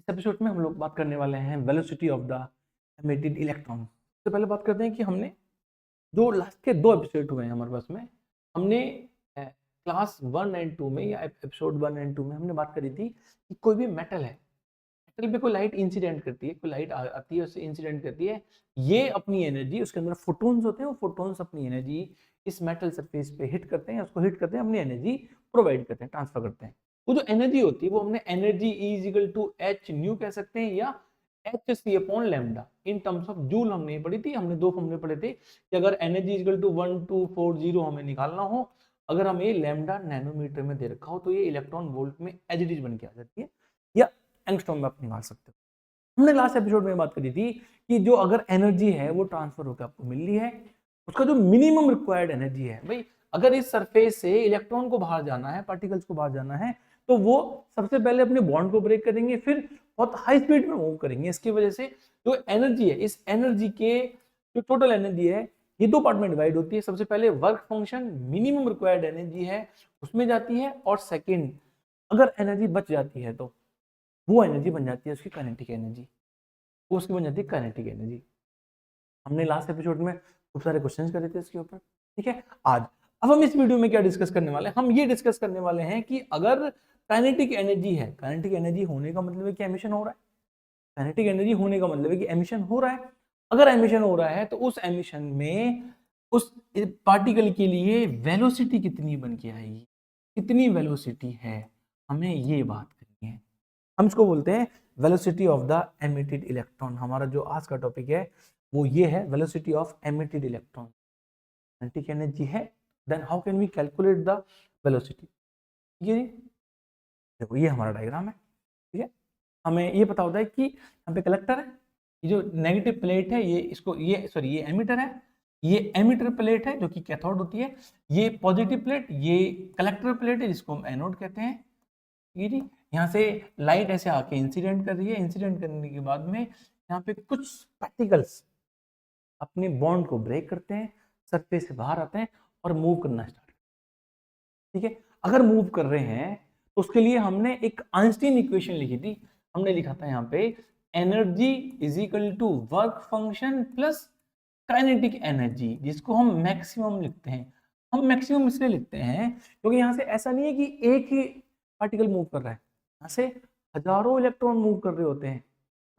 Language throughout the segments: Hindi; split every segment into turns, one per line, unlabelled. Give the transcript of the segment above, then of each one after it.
एपिसोड में हम लोग बात करने वाले हैं velocity of the emitted electron. सबसे पहले बात करते हैं कि हमने जो लास्ट के 2 एपिसोड हुए हैं हमारे पास में, हमने क्लास 1 एंड 2 में या एपिसोड 1 एंड 2 में हमने बात करी थी कि कोई भी मेटल है, मेटल पे कोई लाइट इंसिडेंट करती है, कोई लाइट आती है, उससे इंसिडेंट करती है। ये अपनी एनर्जी, उसके अंदर फोटॉन्स होते हैं, वो फोटॉन्स अपनी एनर्जी इस मेटल सरफेस पे हिट करते हैं, उसको हिट करते हैं, अपनी एनर्जी प्रोवाइड करते हैं, ट्रांसफर करते हैं। वो जो एनर्जी होती है वो हमने energy E equal to H nu कह सकते हैं या H C upon lambda in terms of joule हमने पढ़ी थी। हमने 2 फॉर्मूले पढ़े थे कि अगर एनर्जी इक्वल टू 1240 हमें निकालना हो, अगर हमें लैम्डा नैनोमीटर में दे रखा हो तो ये इलेक्ट्रॉन वोल्ट में एज इट इज बन के आ जाती है या एंगस्ट्रॉम में आप निकाल सकते हो। हमने लास्ट एपिसोड में बात करी थी कि जो अगर एनर्जी है वो ट्रांसफर होकर आपको मिल रही है, उसका जो मिनिमम रिक्वायर्ड एनर्जी है, भाई अगर इस सरफेस से इलेक्ट्रॉन को बाहर जाना है, पार्टिकल्स को बाहर जाना है, तो वो सबसे पहले अपने बॉन्ड को ब्रेक करेंगे, फिर बहुत हाई स्पीड में मूव करेंगे। इसकी वजह से जो एनर्जी है, इस एनर्जी के जो टोटल एनर्जी है ये 2 पार्ट में डिवाइड होती है। सबसे पहले work function minimum required energy है उसमें जाती है, और सेकंड अगर एनर्जी बच जाती है तो वो एनर्जी बन जाती है उसकी काइनेटिक एनर्जी, वो उसकी बन जाती है काइनेटिक एनर्जी। हमने लास्ट एपिसोड में खूब सारे क्वेश्चंस करे थे इसके ऊपर, ठीक है। आज अब हम इस वीडियो में क्या डिस्कस करने वाले हैं, हम ये डिस्कस करने वाले हैं कि अगर काइनेटिक एनर्जी है, काइनेटिक एनर्जी होने का मतलब है कि एमिशन हो रहा है, काइनेटिक एनर्जी होने का मतलब है कि एमिशन हो रहा है। अगर एमिशन हो रहा है तो उस एमिशन में उस पार्टिकल के लिए वेलोसिटी कितनी बन के आएगी, कितनी वेलोसिटी है, हमें ये बात करनी है। हम इसको बोलते हैं velocity of the emitted electron. हमारा जो आज का टॉपिक है वो ये है, velocity of emitted electron. Kinetic energy है, then how can we calculate the velocity. ये देखो, ये हमारा डायग्राम है, ठीक है। हमें ये पता होता है कि यहाँ पे कलेक्टर है, ये जो नेगेटिव प्लेट है ये इसको ये सॉरी ये एमिटर है, ये एमिटर प्लेट है जो कि कैथोड होती है, ये पॉजिटिव प्लेट, ये कलेक्टर प्लेट है जिसको हम एनोड कहते हैं। ठीक है जी। यहाँ से लाइट ऐसे आके इंसिडेंट कर रही है, इंसिडेंट करने के बाद में यहाँ पे कुछ पार्टिकल्स अपने बॉन्ड को ब्रेक करते हैं, सरफेस से बाहर आते हैं और मूव करना स्टार्ट, ठीक है। अगर मूव कर रहे हैं तो उसके लिए हमने एक आइंस्टीन इक्वेशन लिखी थी। हमने लिखा था यहाँ पे energy is equal to work function plus kinetic energy, जिसको हम मैक्सिमम लिखते हैं। हम मैक्सिमम इसलिए लिखते हैं क्योंकि यहाँ से ऐसा नहीं है कि एक ही पार्टिकल मूव कर रहा है, यहाँ से हजारों इलेक्ट्रॉन मूव कर रहे होते हैं।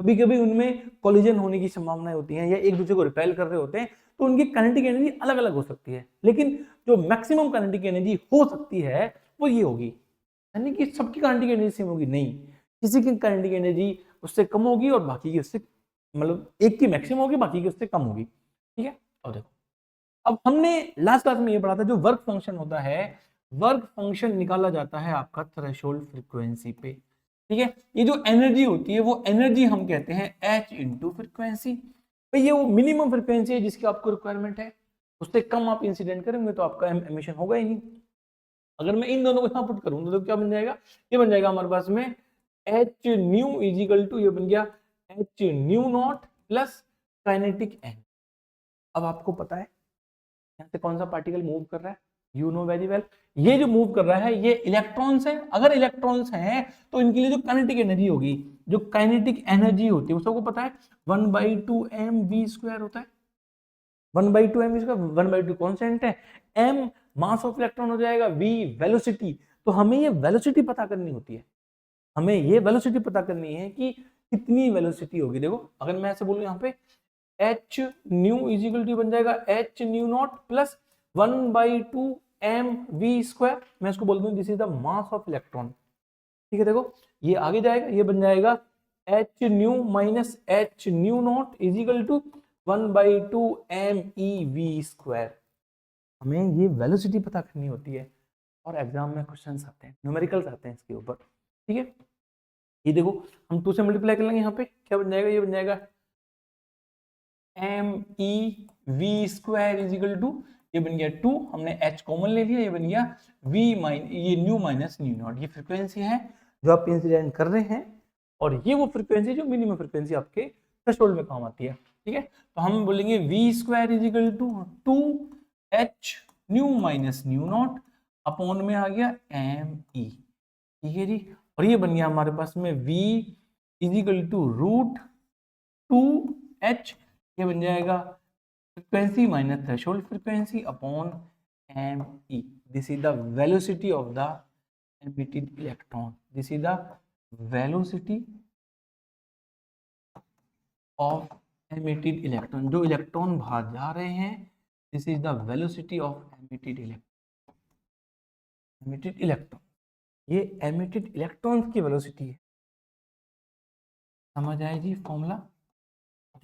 कभी कभी उनमें कोलिजन होने की संभावनाएं होती हैं या एक दूसरे को रिपेल कर रहे होते हैं, तो उनकी काइनेटिक एनर्जी अलग अलग हो सकती है, लेकिन जो मैक्सिमम काइनेटिक एनर्जी हो सकती है वो ये होगी। यानी कि सबकी काइनेटिक एनर्जी सेम होगी नहीं, किसी की काइनेटिक एनर्जी उससे कम होगी और बाकी की उससे, मतलब एक की मैक्सिमम होगी बाकी की उससे कम होगी, ठीक है। और देखो, अब हमने लास्ट क्लास में ये पढ़ा था जो वर्क फंक्शन होता है, वर्क फंक्शन निकाला जाता है आपका थ्रेशोल्ड फ्रीक्वेंसी पे, ठीक है। ये जो एनर्जी होती है वो एनर्जी हम कहते हैं H इंटू फ्रीक्वेंसी। भाई ये वो मिनिमम फ्रीक्वेंसी है जिसकी आपको रिक्वायरमेंट है, उससे कम आप इंसिडेंट करेंगे तो आपका एमिशन होगा ही नहीं। अगर मैं इन दोनों को यहाँ पुट करूँ तो क्या बन जाएगा, ये बन जाएगा हमारे पास में H nu is equal to, ये बन गया H nu naught plus kinetic energy. अब आपको पता है यहाँ से कौन सा पार्टिकल मूव कर रहा है, यू नो वेरी वेल, ये जो मूव कर रहा है ये इलेक्ट्रॉन्स है। अगर इलेक्ट्रॉन्स हैं तो इनके लिए जो काइनेटिक एनर्जी होगी, जो काइनेटिक एनर्जी होती है वो सबको पता है 1/2 mv² होता है। 1/2 mv², 1/2 कॉन्स्टेंट है, m मास ऑफ इलेक्ट्रॉन हो जाएगा, v वेलोसिटी। तो हमें ये वेलोसिटी पता करनी होती है, हमें ये वेलोसिटी पता करनी है कि कितनी वेलोसिटी होगी। देखो अगर मैं ऐसे बोलूं यहाँ पे H nu is equal to बन जाएगा H nu naught plus 1/2 mv², मैं इसको बोल दूं this is the mass of electron, ठीक है। देखो ये आगे जाएगा, ये बन जाएगा H nu minus H nu naught is equal to 1/2 mev²। हमें ये वेलोसिटी पता करनी होती है और एग्जाम में क्वेश्चंस आते हैं, न्यूमेरिकल्स आते हैं इसके ऊपर, ठीक है। ये देखो हम 2 से मल्टीप्लाई कर लेंगे, यहाँ पे क्या बन जाएगा, ये बन जाएगा mev² इज इक्वल टू, ये बन गया 2, हमने h कॉमन ले लिया, ये बन गया ये न्यू माइनस न्यू नॉट। ये फ्रीक्वेंसी है जो आप इंसिडेंट कर रहे हैं और ये वो फ्रीक्वेंसी जो मिनिमम फ्रीक्वेंसी आपके थ्रेशोल्ड में काम आती है, ठीक है। तो हम बोलेंगे v² is equal to 2h nu minus nu naught upon में आ गया me, ठीक है जी। और ये बन गया हमारे पास में v is equal to root 2h, ये बन जाएगा frequency minus threshold frequency upon M E. This is the velocity of the emitted electron. This is the velocity of emitted electron. जो इलेक्ट्रॉन बाहर जा रहे हैं, this is the velocity of emitted electron. Emitted electron, ये emitted electrons की velocity है। समझ आए जी फॉर्मूला?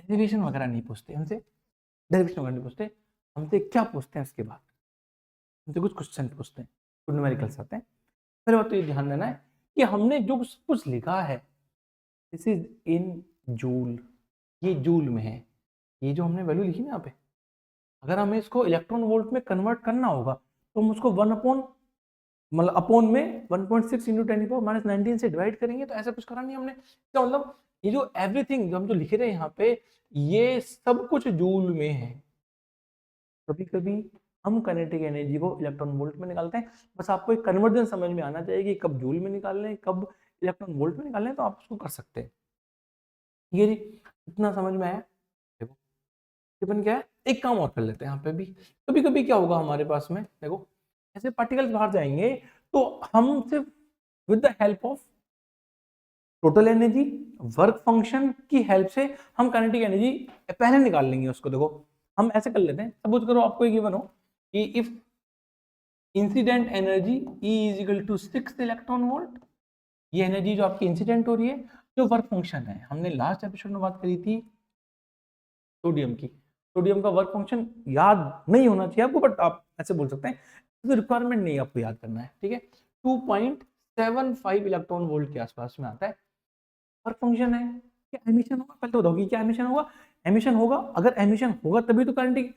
डेरिवेशन वगैरह नहीं पूछते हमसे, डेरिवेशन वगैरह नहीं पूछते हमसे। क्या पूछते हैं इसके बाद? हमसे कुछ क्वेश्चन पूछते हैं, कुछ न्यूमेरिकल्स आते हैं। पहले बात तो ये ध्यान देना है कि हमने जो कुछ लिखा है दिस इज इन जूल, ये जूल में है। ये जो हमने वैल्यू लिखी ना यहाँ पे, अगर हमें इसको इलेक्ट्रॉन वोल्ट में कन्वर्ट करना होगा तो हम उसको 1 अपॉन मतलब अपॉन में 1.6 इंटू 10⁻19 से डिवाइड करेंगे। तो ऐसा कुछ करा नहीं हमने। क्या मतलब ये जो एवरीथिंग जो हम जो लिख रहे हैं यहाँ पे, ये सब कुछ जूल में है। कभी कभी हम काइनेटिक एनर्जी को इलेक्ट्रॉन वोल्ट में निकालते हैं। बस आपको एक कन्वर्जन समझ में आना चाहिए कि कब जूल में निकालना है, कब इलेक्ट्रॉन वोल्ट में निकालना है, तो आप उसको कर सकते हैं। ये जी इतना समझ में आया। देखो टिफिन क्या है, एक काम और कर लेते हैं यहाँ पे भी। कभी कभी क्या होगा हमारे पास में, देखो ऐसे पार्टिकल्स बाहर जाएंगे तो हम सिर्फ with the help of total energy work function की हेल्प से हम काइनेटिक एनर्जी पहले निकाल लेंगे उसको। देखो हम ऐसे कर लेते हैं, सपोज करो आपको ये गिवन हो कि if incident energy E is equal to 6 electron volt, ये एनर्जी जो आपकी इंसिडेंट हो रही है, जो वर्क फंक्शन है, हमने लास्ट एपिसोड में बात करी थी सोडियम की। सोडियम का वर्क फंक्शन याद नहीं होना चाहिए आपको, बट आप ऐसे बोल सकते हैं, तो रिक्वायरमेंट नहीं आपको याद करना है, ठीक है। 2.75 इलेक्ट्रॉन वोल्ट के आसपास में आता है। वर्क फंक्शन है, क्या एमिशन होगा? पहले तो बताओ कि क्या एमिशन होगा। एमिशन होगा, अगर एमिशन होगा तभी तो काइनेटिक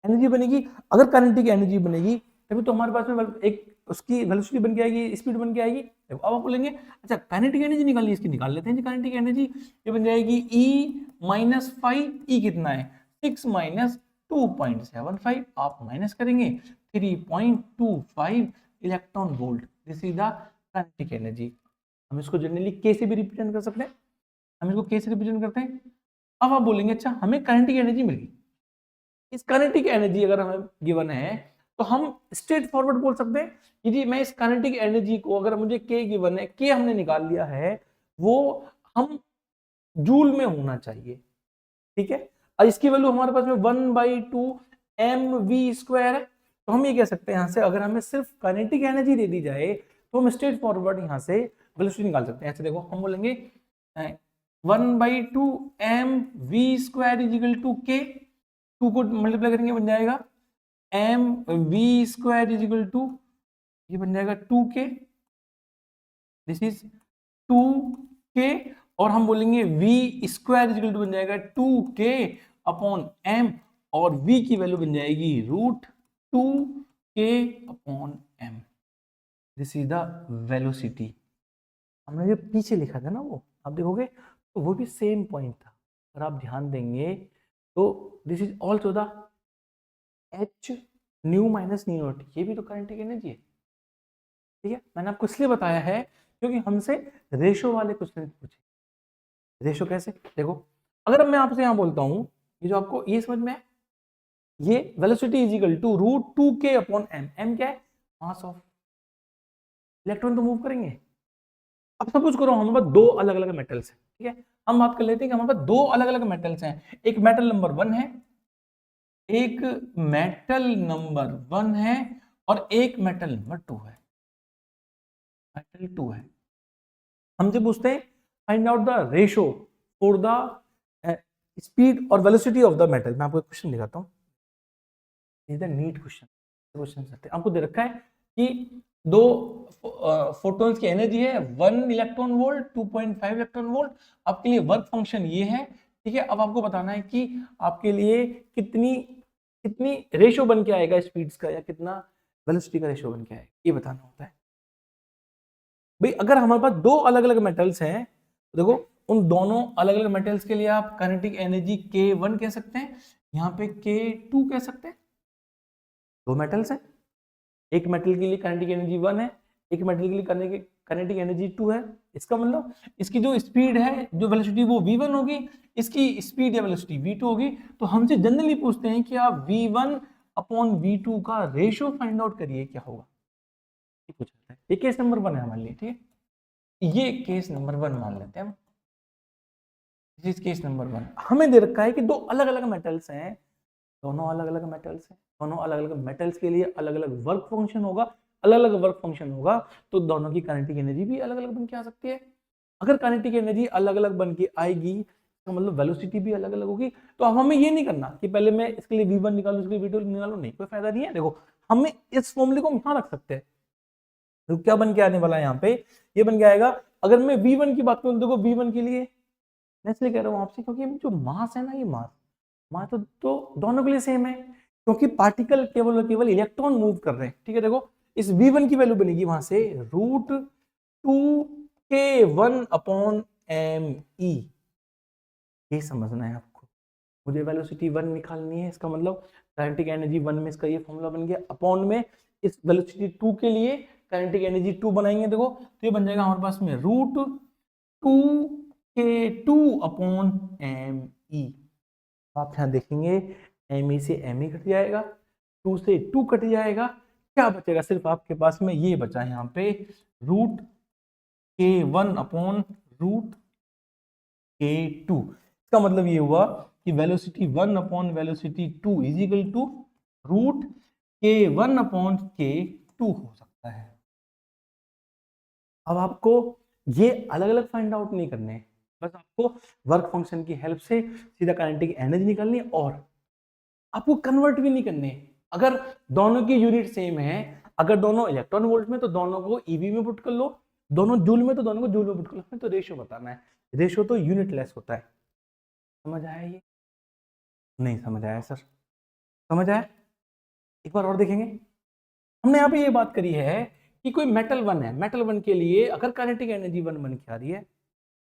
एनर्जी बनेगी। अगर काइनेटिक एनर्जी बनेगी तभी तो हमारे पास में एक उसकी वेलोसिटी बन के आएगी, स्पीड बन के आएगी। देखो अब आप बोलेंगे अच्छा काइनेटिक एनर्जी निकालनी है, इसकी निकाल लेते हैं जी। काइनेटिक एनर्जी ये बन जाएगी E माइनस 5, ई कितना है 6 माइनस 2.75, आप माइनस करेंगे 3.25 electron volt. This is the kinetic energy. हम इसको जनरली के से भी रिप्रेजेंट कर सकते हैं, हम इसको के से रिप्रेजेंट करते हैं। अब आप बोलेंगे अच्छा हमें काइनेटिक एनर्जी मिल गई, इस काइनेटिक एनर्जी अगर हमें गिवन है तो हम स्ट्रेट फॉरवर्ड बोल सकते हैं यदि मैं इस काइनेटिक एनर्जी को, अगर मुझे के गिवन है, के हमने निकाल लिया है, वो हम जूल में होना चाहिए, ठीक है। और इसकी वैल्यू हमारे पास में 1/2 mv² है। तो हम ये कह सकते हैं यहाँ से, अगर हमें सिर्फ काइनेटिक एनर्जी दे दी जाए तो हम स्ट्रेट फॉरवर्ड यहाँ से वेलोसिटी निकाल सकते हैं। ऐसे देखो हम बोलेंगे 1/2 mv² इज इक्वल टू के, 2 को मल्टीप्लाई करेंगे बन जाएगा mv² इज इक्वल टू, ये बन जाएगा 2k, दिस इज 2k, और हम बोलेंगे v² इज इक्वल टू बन जाएगा 2k अपॉन m, और v की वैल्यू बन जाएगी √2k upon m। This is the velocity. हमने जो पीछे लिखा था ना, वो आप देखोगे तो वो भी सेम पॉइंट था। अगर आप ध्यान देंगे तो this is also the h new minus nu not, ये भी तो काइनेटिक एनर्जी है, ठीक है। मैंने आपको इसलिए बताया है क्योंकि हमसे रेशो वाले क्वेश्चन पूछे। रेशो कैसे? देखो अगर मैं आपसे यहाँ बोलता हूँ, ये जो आपको ये समझ में है, ये velocity is equal to √2k upon m। m क्या है? मास ऑफ इलेक्ट्रॉन तो मूव करेंगे। अब सपोज करो हमारे पास दो अलग अलग मेटल्स हैं, ठीक है। हम बात कर लेते हैं कि हमारे पास दो अलग अलग मेटल्स हैं, एक मेटल नंबर 1 है, एक मेटल नंबर 1 है, और एक मेटल नंबर 2 है, मेटल 2 है। हमसे पूछते हैं find out the ratio for the speed और वेलोसिटी ऑफ द मेटल। मैं आपको एक क्वेश्चन दिखाता हूँ, is the NEET question. Question आपको दे रखा है कि दो फोटॉन्स की एनर्जी है 1 इलेक्ट्रॉन वोल्ट, 2.5 इलेक्ट्रॉन वोल्ट। आपके लिए वर्क फंक्शन ये है, ठीक है। अब आपको बताना है कि आपके लिए कितनी कितनी रेशो बन के आएगा स्पीड्स का, या कितना वेलोसिटी का रेशो बन के आएगा, ये बताना होता है भाई। अगर हमारे पास दो अलग अलग मेटल्स हैं तो देखो उन दोनों अलग अलग मेटल्स के लिए आप काइनेटिक एनर्जी K1 कह सकते हैं, यहाँ पे K2 कह सकते हैं। दो मेटल्स हैं, एक मेटल के लिए काइनेटिक एनर्जी 1 है, एक मेटल के लिए काइनेटिक एनर्जी 2 है। इसका मतलब इसकी जो स्पीड है, जो वेलोसिटी, वो v1 होगी, इसकी स्पीड या वेलोसिटी v2 होगी। तो हमसे जनरली पूछते हैं कि आप v1 अपॉन v2 का रेशियो फाइंड आउट करिए, क्या होगा, ये पूछा जाता है। ये केस नंबर 1 है हमारे लिए, ठीक है, ये केस नंबर 1 मान लेते हैं हम। This is case number 1। हमें दे रखा है कि दो अलग अलग मेटल्स हैं, दोनों अलग अलग मेटल्स हैं, दोनों अलग अलग मेटल्स के लिए अलग अलग वर्क फंक्शन होगा, अलग अलग वर्क फंक्शन होगा, तो दोनों की काइनेटिक एनर्जी भी अलग अलग बन के आ सकती है। अगर काइनेटिक एनर्जी अलग अलग बन के आएगी तो मतलब वेलोसिटी भी अलग अलग होगी। तो अब हमें ये नहीं करना कि पहले मैं इसके लिए v1 निकालूं, इसके लिए v2 निकालूं, नहीं, कोई फायदा नहीं है। देखो, हमें इस फॉर्मूले को यहां रख सकते हैं। तो क्या बन के आने वाला है यहाँ पे, ये बन के आएगा, अगर मैं v1 की बात करूं, देखो v1 के लिए मैं इसलिए कह रहा हूं आपसे क्योंकि जो मास है ना, ये मास तो दोनों के लिए सेम है, क्योंकि पार्टिकल केवल और केवल इलेक्ट्रॉन मूव कर रहे हैं, ठीक है। देखो, इस v1 की वैल्यू बनेगी वहां से √2k1 अपॉन me। ये समझना है आपको, मुझे वेलोसिटी 1 निकालनी है, इसका मतलब काइनेटिक एनर्जी 1 में इसका ये फॉर्मूला बन गया, अपॉन में इस वेलोसिटी 2 के लिए काइनेटिक एनर्जी 2 बनाएंगे। देखो, तो ये बन जाएगा हमारे पास में √2k2 अपॉन me। आप यहाँ देखेंगे me से me कट जाएगा, 2 से 2 कट जाएगा, क्या बचेगा, सिर्फ आपके पास में ये बचा है यहाँ पे √k1 अपॉन √k2। इसका मतलब ये हुआ कि velocity 1 upon velocity 2 is equal to √k1 upon k2 हो सकता है। अब आपको ये अलग अलग फाइंड आउट नहीं करने हैं, बस आपको वर्क फंक्शन की हेल्प से सीधा काइनेटिक एनर्जी निकालनी है, और आपको कन्वर्ट भी नहीं करने। अगर दोनों की यूनिट सेम है, अगर दोनों इलेक्ट्रॉन वोल्ट में तो दोनों को ईवी में पुट कर लो, दोनों जूल में तो दोनों को जूल में पुट कर लो, हमें तो रेशियो बताना है। रेशियो तो यूनिट लेस होता है। समझ आया ये? नहीं समझ आया सर? समझ आया? एक बार और देखेंगे। हमने यहाँ पे ये बात करी है कि कोई मेटल 1 है, मेटल 1 के लिए अगर काइनेटिक एनर्जी 1 बन के आ रही है,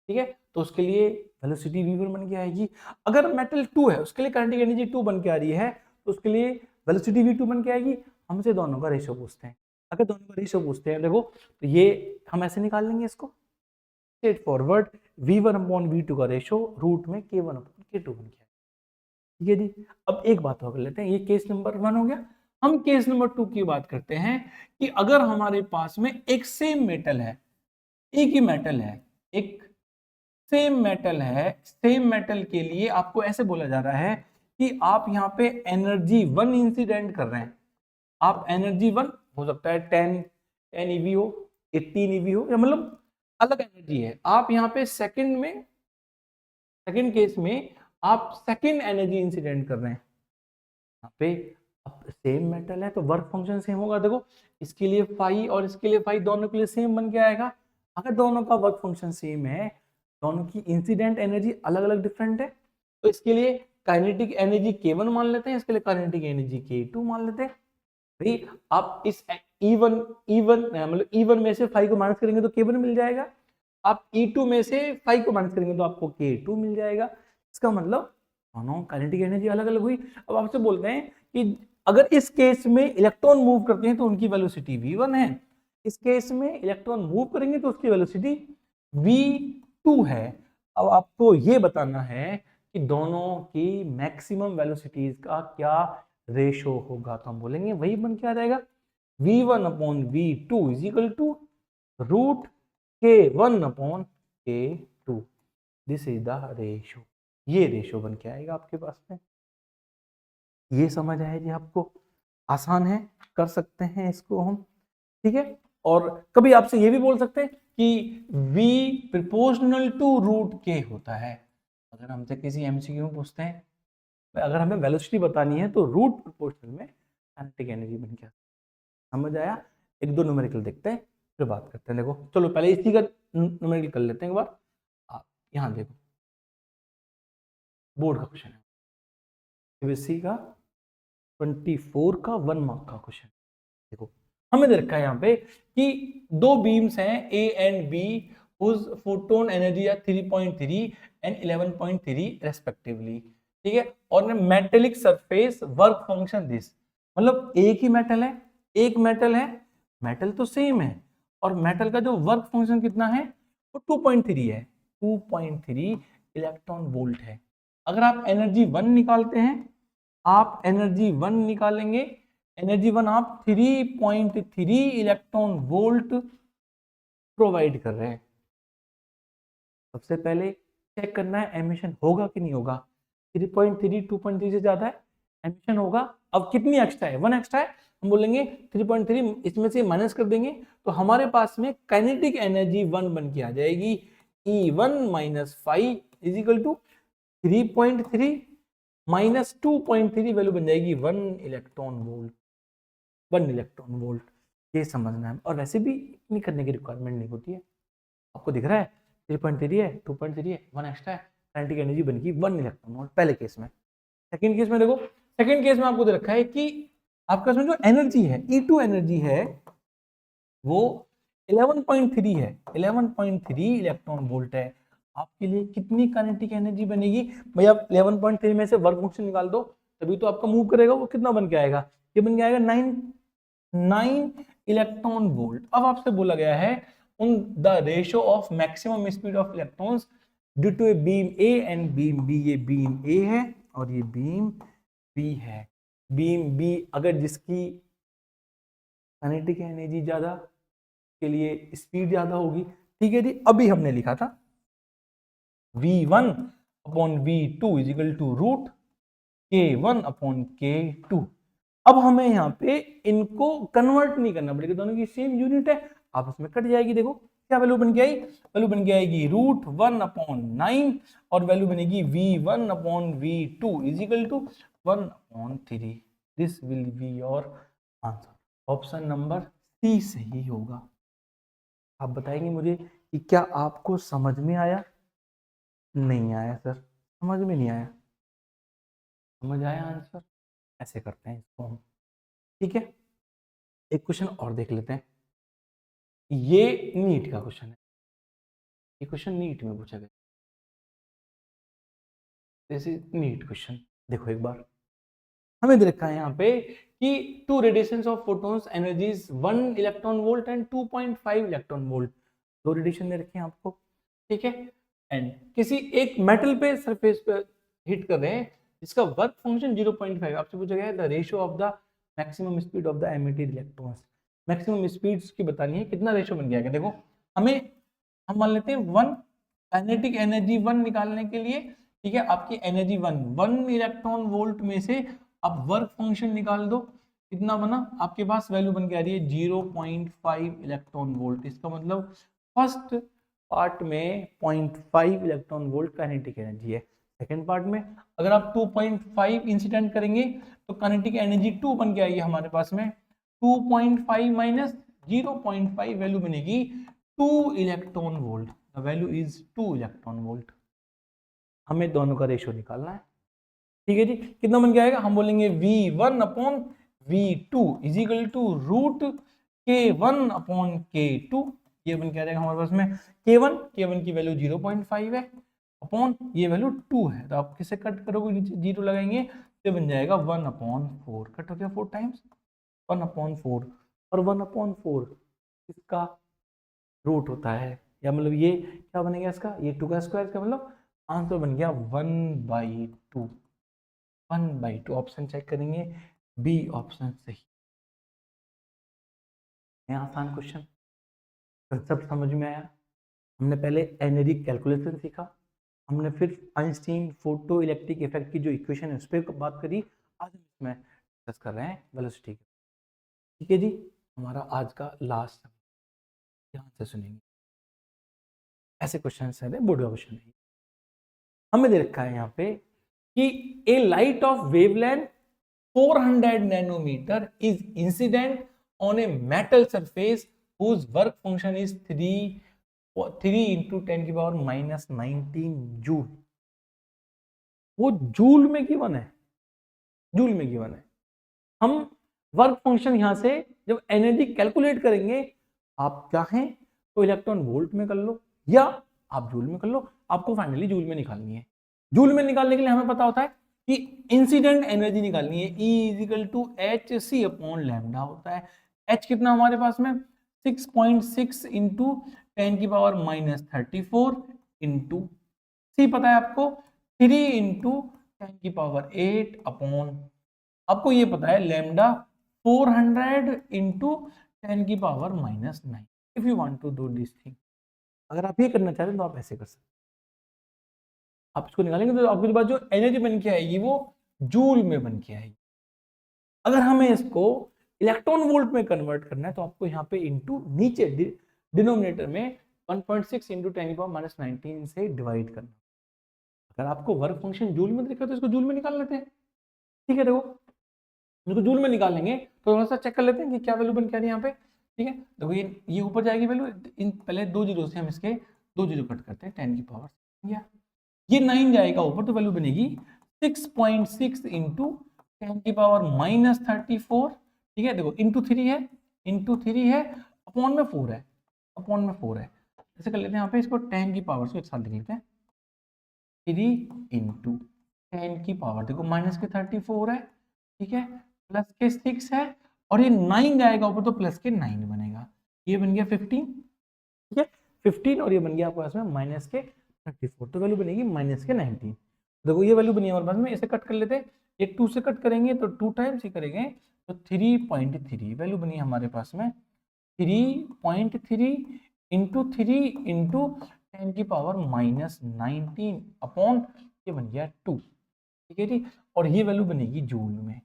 ठीक है, तो उसके लिए वेलोसिटी v1 बन के आएगी। अगर मेटल 2 है, उसके लिए काइनेटिक एनर्जी 2 बन के आ रही है, तो उसके लिए वेलोसिटी v2 बन के आएगी। हमसे दोनों का रेशियो पूछते हैं। अगर दोनों का रेशियो पूछते हैं, देखो, तो ये हम ऐसे निकाल लेंगे इसको, straight forward, v1 upon v2 का रेशियो रूट में k1 अपॉन k2 बन के आएगा। ठीक है जी। अब एक बात और कर लेते हैं, ये केस नंबर 1 हो गया। हम केस नंबर 2 की बात करते हैं कि अगर हमारे पास में एक सेम मेटल है, एक ही मेटल है, एक सेम मेटल है, सेम मेटल के लिए आपको ऐसे बोला जा रहा है कि आप यहाँ पे एनर्जी 1 इंसिडेंट कर रहे हैं। आप एनर्जी 1 हो सकता है 10 ईवी हो, 18 ईवी हो, या मतलब अलग एनर्जी है। आप यहाँ पे सेकंड में, सेकंड केस में आप सेकंड एनर्जी इंसिडेंट कर रहे हैं। यहाँ पे अब सेम मेटल है तो वर्क फंक्शन सेम होगा। देखो, इसके लिए फाई और इसके लिए फाई, दोनों के लिए सेम बन के आएगा। अगर दोनों का वर्क फंक्शन सेम है, दोनों की इंसिडेंट एनर्जी अलग अलग डिफरेंट है, तो इसके लिए काइनेटिक एनर्जी k1 मान लेते हैं, इसके लिए काइनेटिक एनर्जी k2 मान लेते हैं। भाई, आप इस E1 मतलब E1 में से फाई को माइनस करेंगे तो k1 मिल जाएगा, आप E2 में से फाई को माइनस करेंगे तो आपको k2 मिल जाएगा। इसका मतलब दोनों काइनेटिक एनर्जी अलग अलग हुई। अब आपसे बोलते हैं कि अगर इस केस में इलेक्ट्रॉन मूव करते हैं तो उनकी वेलोसिटी v1 है, इस केस में इलेक्ट्रॉन मूव करेंगे तो उसकी वेलोसिटी v2 है। अब आपको ये बताना है कि दोनों की मैक्सिमम वेलोसिटीज का क्या रेशो होगा, तो हम बोलेंगे वही बन के आ जाएगा v1 upon v2 is equal to √k1 upon k2। This is the ratio. ये रेशो बन के आएगा आपके पास में। ये समझ आया जी आपको? आसान है, कर सकते हैं इसको हम, ठीक है। और कभी आपसे ये भी बोल सकते हैं कि v प्रोपोर्शनल टू √k होता है। अगर हमसे किसी एमसीक्यू में पूछते हैं, अगर हमें वेलोसिटी बतानी है तो रूट प्रोपोर्शनल में काइनेटिक एनर्जी बन गया। समझ आया? एक दो न्यूमेरिकल देखते हैं फिर बात करते हैं। देखो, चलो पहले इसी का न्यूमेरिकल कर लेते हैं एक बार। आप यहाँ देखो, बोर्ड का क्वेश्चन है, सीबीएसई का 24 का 1 मार्क का क्वेश्चन। देखो, हमें दे रखा है यहाँ पे कि दो बीम्स हैं A and B whose photon energy are 3.3 and 11.3 respectively, ठीक है, और metallic surface work function this. मतलब एक ही मेटल है, एक मेटल है, मेटल तो सेम है, और मेटल का जो वर्क फंक्शन कितना है वो 2.3 है, 2.3 इलेक्ट्रॉन वोल्ट है। अगर आप एनर्जी 1 निकालते हैं, आप एनर्जी 1 निकालेंगे, एनर्जी 1 आप 3.3 इलेक्ट्रॉन वोल्ट प्रोवाइड कर रहे हैं। सबसे पहले चेक करना है एमिशन होगा कि नहीं होगा। 3.3 2.3 से ज्यादा है, एमिशन होगा। अब कितनी एक्स्ट्रा है, 1 एक्स्ट्रा है, हम बोलेंगे 3.3 इसमें से माइनस कर देंगे तो हमारे पास में काइनेटिक एनर्जी 1 बन के आ जाएगी। E1 minus 5 is equal to 3.3 minus 2.3 value बन जाएगी 1 इलेक्ट्रॉन वोल्ट, 1 इलेक्ट्रॉन वोल्ट। ये समझना है, और वैसे भी इतनी करने की रिक्वायरमेंट नहीं होती है। आपको दिख रहा है 3.3 है, 2.3 है, 1 एक्स्ट्रा है, काइनेटिक एनर्जी बन गई 1 इलेक्ट्रॉन वोल्ट पहले केस में। सेकंड केस में देखो, सेकंड केस में आपको दे रखा है कि आपका इसमें जो एनर्जी है E2 एनर्जी है वो 11.3 है, 11.3 इलेक्ट्रॉन वोल्ट है। आपके लिए कितनी काइनेटिक एनर्जी बनेगी भाई, आप 11.3 में से वर्क फंक्शन निकाल दो तभी तो आपका मूव करेगा। वो कितना बन के आएगा, ये बन के आएगा 9 इलेक्ट्रॉन वोल्ट। अब आपसे बोला गया है on the ratio of maximum speed of electrons due to a beam A and beam B। ये beam A है और ये beam B है। beam B अगर जिसकी काइनेटिक एनर्जी ज्यादा के लिए स्पीड ज्यादा होगी, ठीक है जी। अभी हमने लिखा था V1 upon V2 is equal to root K1 upon K2। अब हमें यहाँ पे इनको कन्वर्ट नहीं करना पड़ेगा, दोनों की सेम यूनिट है, आप इसमें कट जाएगी। देखो क्या वैल्यू बन के आई, वैल्यू बन के आएगी रूट 1 अपॉन 9 और वैल्यू बनेगी V1 upon V2 is equal to 1 upon 3। This will be your answer. Option number C सही होगा। आप बताएंगे मुझे कि क्या आपको समझ में आया? नहीं आया सर, समझ में नहीं आया। समझ आया आंसर? ऐसे करते हैं इसको हम, ठीक है। एक क्वेश्चन और देख लेते हैं। ये नीट का क्वेश्चन है, ये क्वेश्चन नीट में पूछा गया। जैसे नीट क्वेश्चन देखो एक बार, हमें दे रखा है यहाँ पे कि two radiations of photons energies 1 electron volt and 2.5 electron volt. दो रेडिएशन दे रखे हैं आपको, ठीक है। एंड किसी एक मेटल पे सरफेस पे हिट कर रहे हैं जिसका वर्क फंक्शन 0.5। आपसे पूछा गया है the ratio of the maximum speed of the emitted electrons. Maximum speed की बतानी है, कितना रेशियो बन गया। देखो हम मान लेते हैं 1 काइनेटिक एनर्जी 1 निकालने के लिए, ठीक है। आपकी एनर्जी 1 इलेक्ट्रॉन वोल्ट में से आप वर्क फंक्शन निकाल दो, कितना बना आपके पास, वैल्यू बन के आ रही है 0.5 इलेक्ट्रॉन वोल्ट। इसका मतलब फर्स्ट पार्ट में 0.5 इलेक्ट्रॉन वोल्ट काइनेटिक एनर्जी है। सेकेंड पार्ट में अगर आप 2.5 इंसिडेंट करेंगे तो काइनेटिक एनर्जी 2 बन के आएगी हमारे पास में। 2.5 माइनस 0.5 वैल्यू बनेगी 2 electron volt. The value is 2 electron volt. हमें दोनों का रेशियो निकालना है, ठीक है जी। कितना बन के आएगा, हम बोलेंगे V1 upon V2 is equal to root K1 upon K2। ये बन के आ जाएगा हमारे पास में K1 की वैल्यू 0.5 है अपॉन ये वैल्यू 2 है, तो आप किसे कट करोगे, नीचे 0 लगाएंगे तो बन जाएगा 1 अपॉन 4। कट हो गया 4 टाइम्स, 1 अपॉन 4 और 1 अपॉन 4 इसका रूट होता है, या मतलब ये क्या बनेगा इसका, ये 2 का स्क्वायर का मतलब आंसर बन गया 1/2। 1/2 ऑप्शन चेक करेंगे, बी ऑप्शन सही है। आसान क्वेश्चन, कंसेप्ट समझ में आया। हमने पहले एनर्जी कैलकुलेशन सीखा, हमने फिर आइंस्टीन फोटो इलेक्ट्रिक इफेक्ट की जो इक्वेशन है उस पर बात करी। आज हम इसमें डिस्कस कर रहे हैं वेलोसिटी, ठीक है जी। हमारा आज का लास्ट, ध्यान से सुनेंगे, ऐसे क्वेश्चन है, बोर्ड का क्वेश्चन है। हमें दे रखा है यहाँ पे कि a light of wavelength 400 nanometer is incident on a metal surface whose work function is 3 into 10 की पावर माइनस 19 जूल। वो जूल में गिवन है, जूल में गिवन है। हम वर्क फंक्शन यहां से जब एनर्जी कैलकुलेट करेंगे, आप चाहें तो इलेक्ट्रॉन वोल्ट में कर लो या आप जूल में कर लो, आपको फाइनली जूल में निकालनी है। जूल में निकालने के लिए हमें पता होता है कि इंसिडेंट एनर्जी निकालनी है, E is equal to H C upon lambda होता है। एच कितना हमारे पास में 6.6 इंटू 10⁻⁻34 इंटू सी पता है आपको 3 इंटू 10⁸ अपॉन आपको ये पता है lambda 400 into 10⁻⁻9। If you want to do this thing, अगर आप ये करना चाहते हैं तो आप ऐसे कर सकते हैं। आप इसको निकालेंगे तो आपके पास जो एनर्जी बन के आएगी वो जूल में बन के आएगी। अगर हमें इसको इलेक्ट्रॉन वोल्ट में कन्वर्ट करना है तो आपको यहाँ पे इंटू नीचे डिनोमिनेटर में 1.6 इंटू 10⁻⁻19 से डिवाइड करना। अगर आपको वर्क फंक्शन जूल में दिखा तो इसको जूल में निकाल लेते हैं। ठीक है, देखो इसको जूल में निकालेंगे तो थोड़ा सा चेक कर लेते हैं कि क्या वैल्यू बन के आ रही है यहाँ पे। ठीक है, देखो ये ऊपर जाएगी वैल्यू, इन पहले 2 जीरो से हम इसके 2 जीरो कट करते हैं 10 की पावर, ये 9 जाएगा ऊपर तो वैल्यू बनेगी 6.6 इंटू 10⁻⁻34। ठीक है, देखो इंटू 3 है अपॉन में 4 है, अपॉन में 4 है। ऐसे कर लेते हैं यहाँ पे इसको 10 की पावर से एक साथ लिख लेते हैं 3 इंटू 10 की पावर, देखो माइनस के 34 है, ठीक है, प्लस के 6 है और ये 9 जाएगा ऊपर तो प्लस के 9 बनेगा, ये बन गया 15। ठीक है, 15 और ये बन गया आपके पास में माइनस के 34, तो वैल्यू बनेगी माइनस के 19। देखो ये वैल्यू बनी हमारे पास में, इसे कट कर लेते हैं, ये 2 से कट करेंगे तो 2 टाइम्स ही करेंगे तो 3.3 वैल्यू बनी हमारे पास में 3.3 इंटू 3 इंटू 10⁻⁻19 अपॉन ये बन गया 2। ठीक है जी, और ये वैल्यू बनेगी जूल में।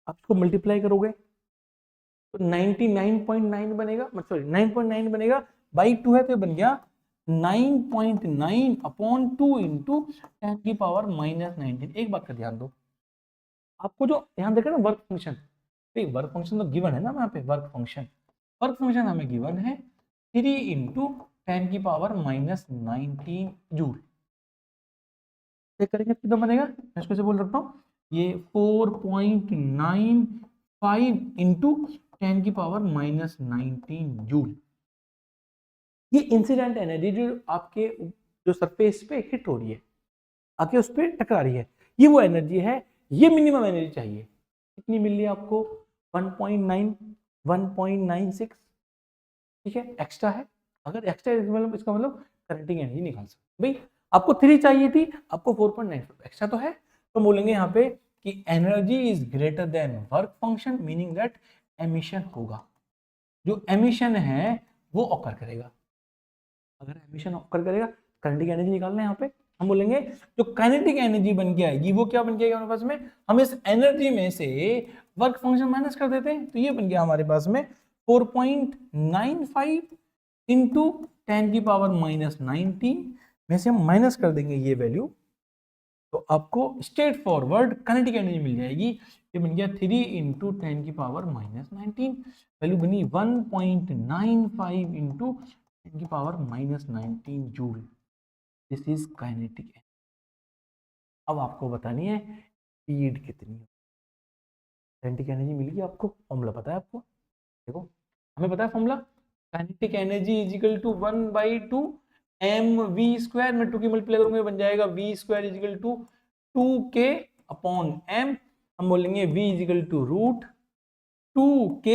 आप इसको मल्टीप्लाई करोगे तो 99.9 बनेगा, सॉरी 9.9 बनेगा, बाई 2 है तो बन गया 9.9 अपॉन 2 इंटू 10⁻⁻19। एक बात का ध्यान दो, आपको जो यहाँ देखे ना वर्क फंक्शन, वर्क फंक्शन तो गिवन है ना वहाँ पे, वर्क फंक्शन हमें गिवन है 3 इंटू 10⁻⁻19 जूल। चेक करेंगे कितना बनेगा, मैं इसको से बोल रखता हूँ, ये 4.95 इंटू 10⁻⁻19 जूल। ये इंसिडेंट एनर्जी जो आपके जो सरफेस पे हिट हो रही है, आके उस पर टकरा रही है, ये वो एनर्जी है। ये मिनिमम एनर्जी चाहिए, कितनी मिल रही है आपको 1.9 1.96। ठीक है, एक्स्ट्रा है, अगर एक्स्ट्रा मतलब इसका मतलब करंटिंग एनर्जी निकाल सकते भाई। आपको 3 चाहिए थी, आपको 4.9 एक्स्ट्रा तो है, तो बोलेंगे यहाँ पे कि energy is greater than work function, meaning that emission होगा, जो एमिशन है वो ऑकर करेगा। अगर एमिशन ऑकर करेगा, काइनेटिक एनर्जी निकालना है यहाँ पे, हम बोलेंगे जो काइनेटिक एनर्जी बन के आएगी वो क्या बन के आएगा हमारे पास में, हम इस एनर्जी में से वर्क फंक्शन माइनस कर देते हैं, तो ये बन गया हमारे पास में 4.95 इंटू 10⁻⁻19 में से हम माइनस कर देंगे ये वैल्यू, तो आपको स्ट्रेट फॉरवर्ड काइनेटिक एनर्जी मिल जाएगी। ये बन गया 3 इंटू 10⁻⁻19, वैल्यू बनी 1.95 into 10⁻⁻19 joule. This is kinetic energy. अब आपको बतानी है स्पीड कितनी है। काइनेटिक एनर्जी मिल गई आपको, फॉर्मूला पता है आपको, देखो हमें पता है formula, kinetic energy is equal to 1/2 mv², में 2 की मल्टीप्लाई करूंगा बन जाएगा v² is equal to 2k upon m, हम बोलेंगे v is equal to root 2k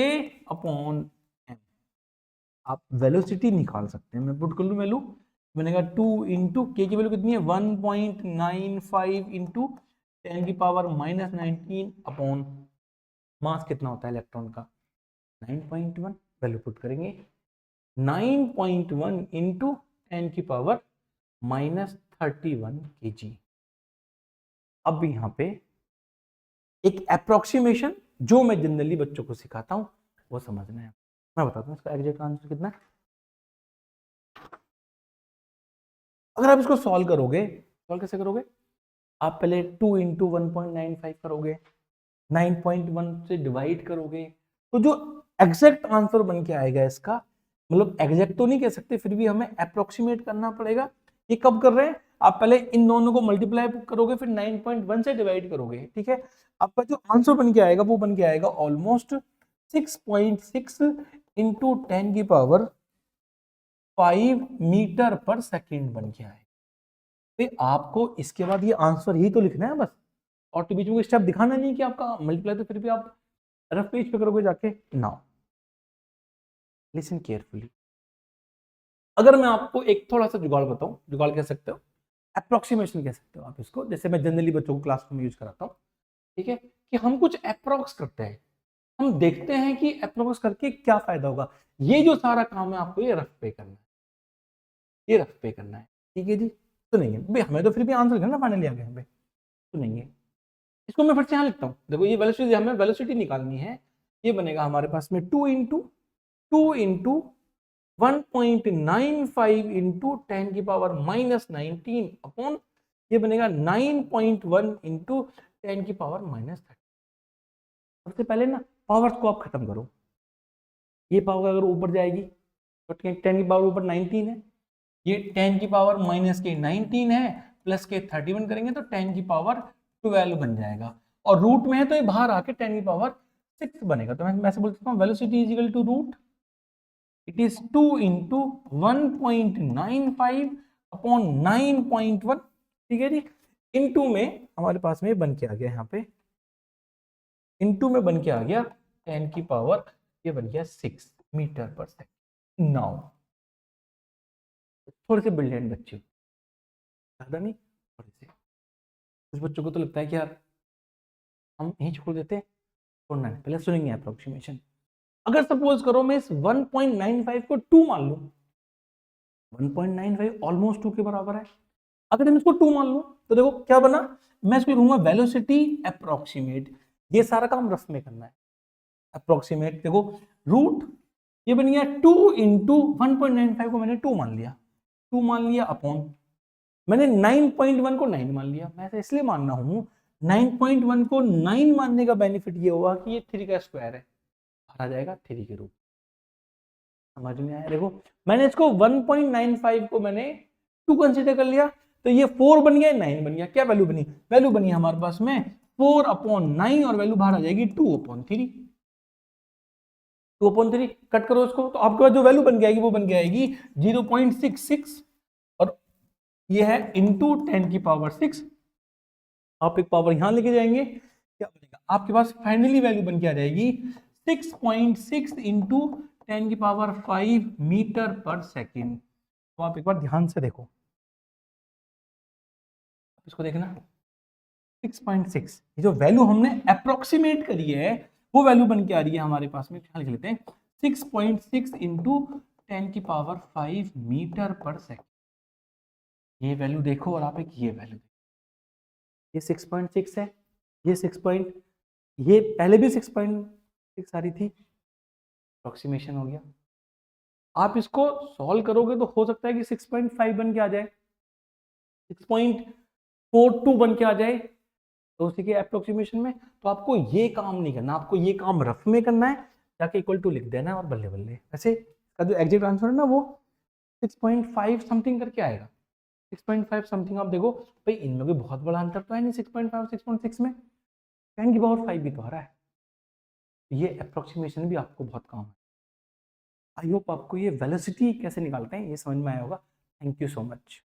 upon m। आप वेलोसिटी निकाल सकते हैं, मैं पुट कर लूं वैल्यू, बनेगा 2 इंटू के की वैल्यू कितनी है 1.95 इंटू 10⁻⁻19 अपॉन मास कितना होता है इलेक्ट्रॉन का 9.1, वैल्यू पुट करेंगे 9.1 इंटू 10⁻⁻31 kg। अब यहाँ पे एक अप्रोक्सीमेशन जो मैं जनरली बच्चों को सिखाता हूं वो समझना है, मैं बताता हूँ इसका एग्जैक्ट आंसर कितना है। अगर आप इसको सॉल्व करोगे, सॉल्व कैसे करोगे, आप पहले 2 इंटू 1.95 करोगे, 9.1 से डिवाइड करोगे, तो जो एग्जैक्ट आंसर बन के आएगा इसका, मतलब एग्जैक्ट तो नहीं कह सकते, फिर भी हमें अप्रोक्सीमेट करना पड़ेगा। ये कब कर रहे हैं, आप पहले इन दोनों को मल्टीप्लाई करोगे फिर 9.1 से डिवाइड करोगे। ठीक है, आपका जो आंसर बन के आएगा वो बन के आएगा ऑलमोस्ट 6.6 इंटू 10⁵ मीटर पर सेकेंड बन के आएगा। तो आपको इसके बाद ये आंसर ही तो लिखना है बस, और तो बीच में कोई स्टेप दिखाना नहीं कि आपका मल्टीप्लाई, तो फिर भी आप रफ पेज पे करोगे जाके ना। Listen carefully. अगर मैं आपको एक थोड़ा सा जुगाड़ बताऊं, जुगाड़ कह सकते हो, अप्रोक्सीमेशन कह सकते हो आप इसको, जैसे मैं जनरली बच्चों को क्लास में यूज कराता हूँ, ठीक है, कि हम कुछ अप्रोक्स करते हैं, हम देखते हैं कि अप्रोक्स करके क्या फायदा होगा। ये जो सारा काम है आपको ये रफ पे करना है, ये रफ पे करना है, ठीक है जी। तो नहीं है भाई, हमें तो फिर भी आंसर करना फाइनली आ गया भाई, तो नहीं है। इसको मैं फिर से यहाँ लिखता हूँ, देखो ये वेलोसिटी, हमें वेलोसिटी निकालनी है, ये बनेगा हमारे पास में 2 इंटू 1.95 इंटू 10⁻⁻19 अपॉन, ये बनेगा 9.1 इंटू 10⁻⁻30। सबसे पहले ना पावर्स को आप खत्म करो, ये पावर अगर ऊपर जाएगी तो 10 की पावर ऊपर 19 है, ये 10 की पावर माइनस के 19 है, प्लस के 31 करेंगे तो 10 की पावर 12 बन जाएगा, और रूट में है तो ये बाहर आके 10 की पावर 6 बनेगा। तो मैं ऐसे बोल सकता हूँ velocity is equal to root, it is 2 into 1.95 upon 9.1, ठीक है जी। इनटू में हमारे पास में बन के आ गया, यहाँ पे इनटू में बन के आ गया 10 की पावर, ये बन गया 6 मीटर पर सेकंड। नाउ थोड़े से ब्रिलियंट बच्चे, ज्यादा नहीं, थोड़े से, कुछ बच्चों को तो लगता है कि यार हम यहीं छोड़ देते, छोड़ना है, पहले सुनेंगे अप्रोक्सीमेशन। अगर सपोज करो मैं इस 1.95 को 2 मान लूं, 1.95 ऑलमोस्ट 2 के बराबर है, अगर हम इसको 2 मान लूं तो देखो क्या बना, मैं इसको कहूंगा वेलोसिटी अप्रोक्सीमेट। ये सारा काम रफ में करना है, अप्रोक्सीमेट। देखो रूट, ये बन गया 2 इंटू 1.95 को मैंने 2 मान लिया, 2 मान लिया अपॉन, मैंने 9.1 को 9 मान लिया। मैं ऐसा इसलिए मान रहा हूं, 9.1 को 9 मानने का बेनिफिट ये हुआ कि ये 3 का स्क्वायर है, आ जाएगा 3 के रूप। समझ में आया? देखो मैंने इसको 1.95 को मैंने 2 कंसीडर कर लिया, तो ये 4 बन गया, 9 बन गया। क्या वैल्यू बनी? वैल्यू बनी हमारे पास में 4/9, और वैल्यू बाहर आ जाएगी 2/3। 2/3 कट करो इसको, तो आपके पास जो वैल्यू बन जाएगी वो बन जाएगी 0.66, और ये है इंटू 10 की पावर 6। आप एक पावर यहां लेके जाएंगे, क्या बनेगा आपके पास फाइनली वैल्यू बन के आ जाएगी 6.6 इंटू 10 की पावर 5 मीटर पर सेकेंड। तो आप एक बार ध्यान से देखो, इसको देखना 6.6, ये जो वैल्यू हमने अप्रोक्सीमेट करी है वो वैल्यू बन के आ रही है हमारे पास में, लिख लेते हैं 6.6 इंटू 10 की पावर 5 मीटर पर सेकेंड। ये वैल्यू देखो और आप एक ये वैल्यू देखो, ये 6.6 है, ये 6 पॉइंट, ये पहले भी 6.6 आ रही थी, अप्रोक्सीमेशन हो गया। आप इसको सॉल्व करोगे तो हो सकता है कि 6.5 बन के आ जाए, 6.42 बन के आ जाए, तो उसी के अप्रोक्सीमेशन में। तो आपको ये काम नहीं करना, आपको ये काम रफ में करना है, जाके इक्वल टू लिख देना और बल्ले बल्ले। वैसे इसका जो एग्जैक्ट आंसर है ना वो 6.5 समथिंग करके आएगा, 6.5 समथिंग। आप देखो भाई इनमें कोई बहुत बड़ा अंतर तो है नहीं, 6.5 6.6 में 10 की पावर 5 भी तो आ रहा है, ये अप्रोक्सीमेशन भी आपको बहुत काम है। आई होप आपको ये वेलोसिटी कैसे निकालते हैं ये समझ में आया होगा। Thank you so much.